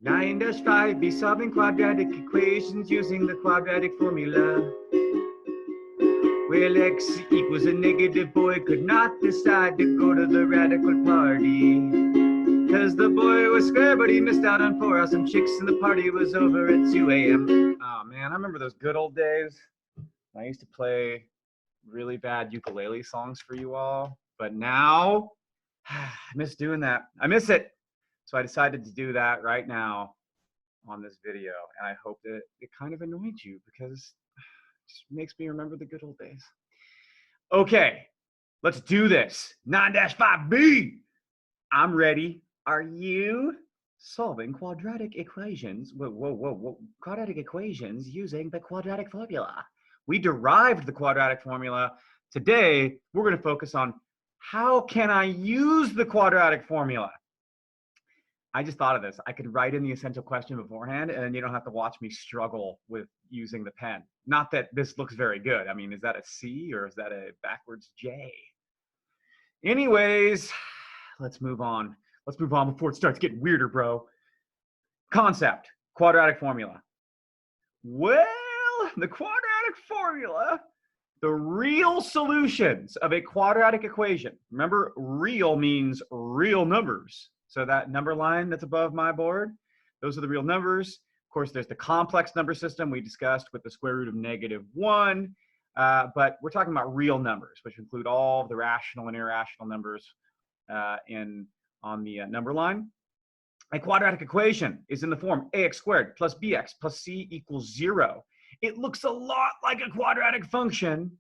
9-5, be solving quadratic equations using the quadratic formula. Well, x equals a negative boy could not decide to go to the radical party. Cause the boy was square, but he missed out on 4 awesome chicks and the party was over at 2 a.m. Oh man, I remember those good old days. I used to play really bad ukulele songs for you all, but now I miss doing that. I miss it. So I decided to do that right now on this video, and I hope that it kind of annoyed you because it just makes me remember the good old days. Okay, let's do this. 9-5B. I'm ready. Are you? Solving quadratic equations. Whoa. Quadratic equations using the quadratic formula. We derived the quadratic formula. Today, we're going to focus on how can I use the quadratic formula? I just thought of this. I could write in the essential question beforehand, and then you don't have to watch me struggle with using the pen. Not that this looks very good. I mean, is that a C or is that a backwards J? Anyways, let's move on. Let's move on before it starts getting weirder, bro. Concept, quadratic formula. Well, the quadratic formula, the real solutions of a quadratic equation. Remember, real means real numbers. So that number line that's above my board, those are the real numbers. Of course, there's the complex number system we discussed with the square root of -1. But we're talking about real numbers, which include all of the rational and irrational numbers on the number line. A quadratic equation is in the form ax squared plus bx plus c equals 0. It looks a lot like a quadratic function,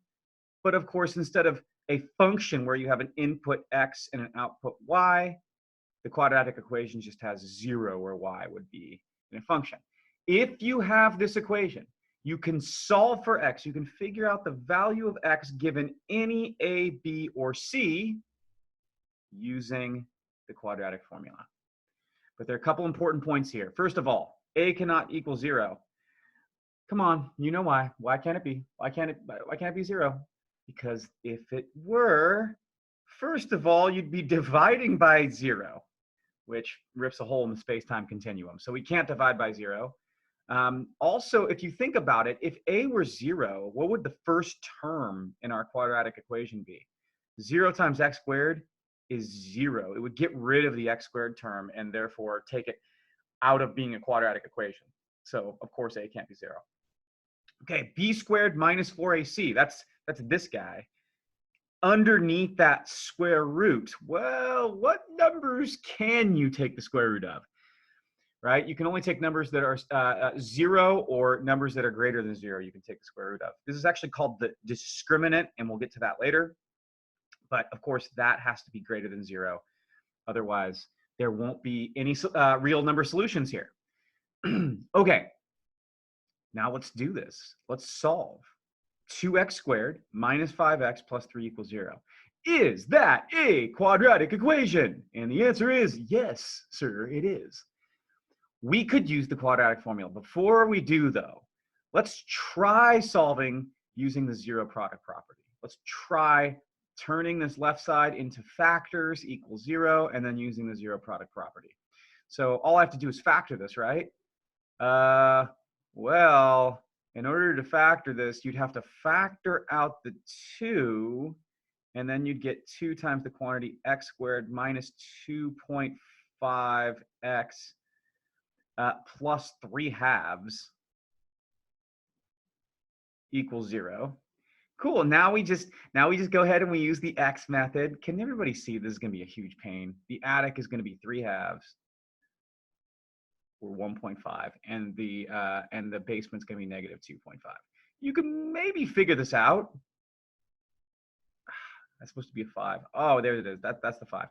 but of course, instead of a function where you have an input x and an output y, the quadratic equation just has 0 where y would be in a function. If you have this equation, you can solve for x. You can figure out the value of x given any a, b, or c using the quadratic formula. But there are a couple important points here. First of all, a cannot equal 0. Come on, you know why. Why can't it be? Why can't it be 0? Because if it were, first of all, you'd be dividing by 0, which rips a hole in the space-time continuum. So we can't divide by 0. Also, if you think about it, if a were 0, what would the first term in our quadratic equation be? 0 times x squared is 0. It would get rid of the x squared term and therefore take it out of being a quadratic equation. So of course a can't be 0. Okay, b squared minus 4ac, that's this guy. Underneath that square root, well, what numbers can you take the square root of? Right? You can only take numbers that are 0 or numbers that are greater than 0 you can take the square root of. This is actually called the discriminant, and we'll get to that later. But of course, that has to be greater than 0. Otherwise, there won't be any real number solutions here. Okay, now let's do this. Let's solve. 2x squared minus 5x plus 3 equals 0. Is that a quadratic equation? And the answer is yes, sir, it is. We could use the quadratic formula. Before we do, though, let's try solving using the zero product property. Let's try turning this left side into factors equals 0 and then using the zero product property. So all I have to do is factor this, right? Well, in order to factor this, you'd have to factor out the 2, and then you'd get 2 times the quantity x squared minus 2.5x plus 3 halves equals 0. Cool. Now we just go ahead and we use the x method. Can everybody see this is going to be a huge pain? The addic is going to be 3 halves, or 1.5, and the basement's going to be negative 2.5. You can maybe figure this out. That's supposed to be a 5. Oh, there it is. That's the 5.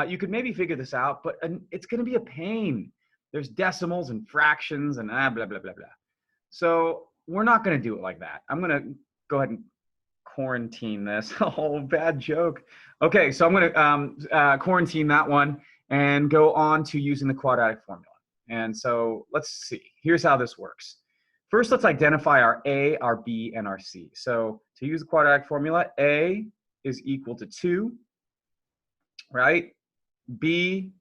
You could maybe figure this out, but it's going to be a pain. There's decimals and fractions and blah, blah, blah, blah. So we're not going to do it like that. I'm going to go ahead and quarantine this. Oh, bad joke. Okay, so I'm going to quarantine that one and go on to using the quadratic formula. And so let's see. Here's how this works. First, let's identify our a, our b, and our c. So to use the quadratic formula, a is equal to 2, right? B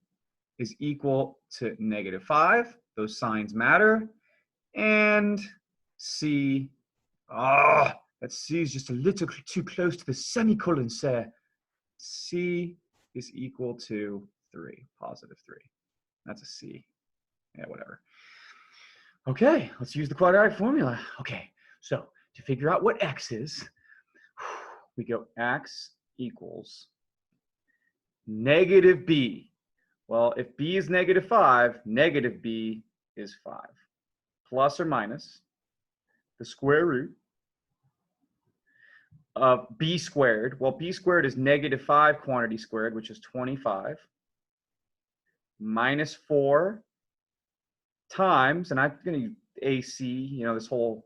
is equal to -5. those signs matter. And C, that C is just a little too close to the semicolon, sir. C is equal to 3, positive 3. That's a C. Yeah, whatever. Okay, let's use the quadratic formula. Okay, so to figure out what x is, we go x equals negative b. Well, if b is negative 5, negative b is 5. Plus or minus the square root of b squared. Well, b squared is negative 5 quantity squared, which is 25, minus 4 times, and I'm going to use AC, you know, this whole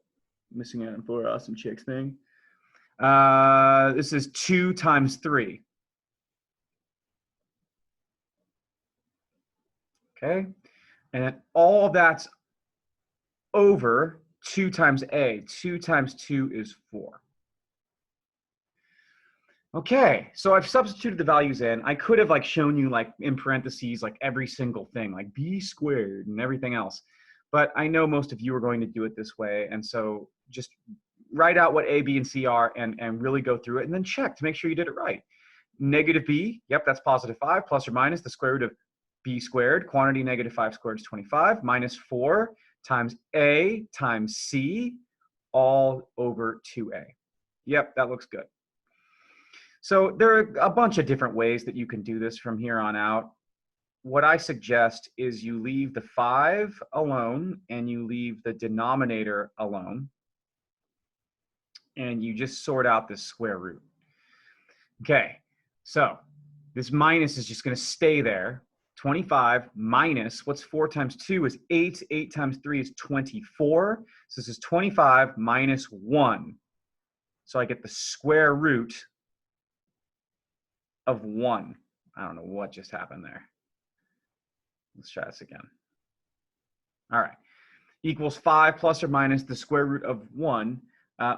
missing out on 4 awesome chicks thing. This is 2 times 3. Okay, and then all of that's over 2 times a. 2 times 2 is 4. Okay, so I've substituted the values in. I could have like shown you like in parentheses like every single thing, like b squared and everything else. But I know most of you are going to do it this way, and so just write out what a, b, and c are and really go through it, and then check to make sure you did it right. Negative b, yep, that's positive 5, plus or minus the square root of b squared. Quantity negative 5 squared is 25, minus 4 times a times c, all over 2a. Yep, that looks good. So there are a bunch of different ways that you can do this from here on out. What I suggest is you leave the 5 alone and you leave the denominator alone, and you just sort out this square root. Okay, so this minus is just going to stay there. 25 minus, what's 4 times 2 is 8. 8 times 3 is 24. So this is 25 minus 1. So I get the square root of 1. I don't know what just happened there. Let's try this again. All right. Equals 5 plus or minus the square root of 1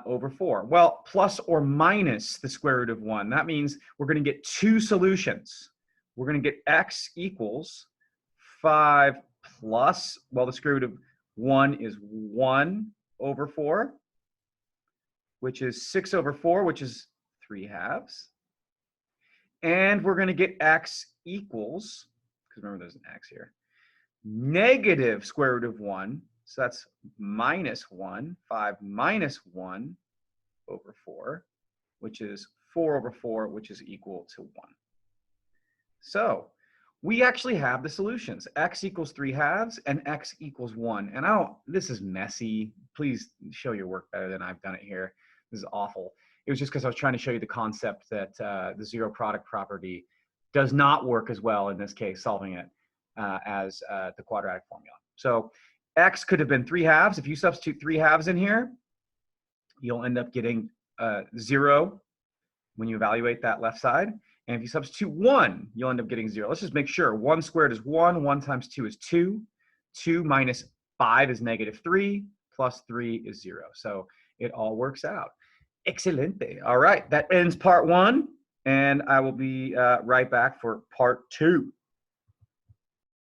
over 4. Well, plus or minus the square root of 1. That means we're going to get 2 solutions. We're going to get x equals 5 plus, well, the square root of 1 is 1 over 4, which is 6 over 4, which is 3/2. And we're going to get x equals, because remember there's an x here, negative square root of 1. So that's minus 1. 5 minus 1 over 4, which is 4 over 4, which is equal to 1. So we actually have the solutions. X equals 3/2 and x equals 1. And this is messy. Please show your work better than I've done it here. This is awful. It was just because I was trying to show you the concept that the zero product property does not work as well in this case, solving it as the quadratic formula. So x could have been 3/2. If you substitute 3/2 in here, you'll end up getting 0 when you evaluate that left side. And if you substitute 1, you'll end up getting 0. Let's just make sure. 1 squared is 1. 1 times 2 is 2. 2 minus 5 is negative 3. Plus 3 is 0. So it all works out. Excelente. All right, that ends part 1, and I will be right back for part 2.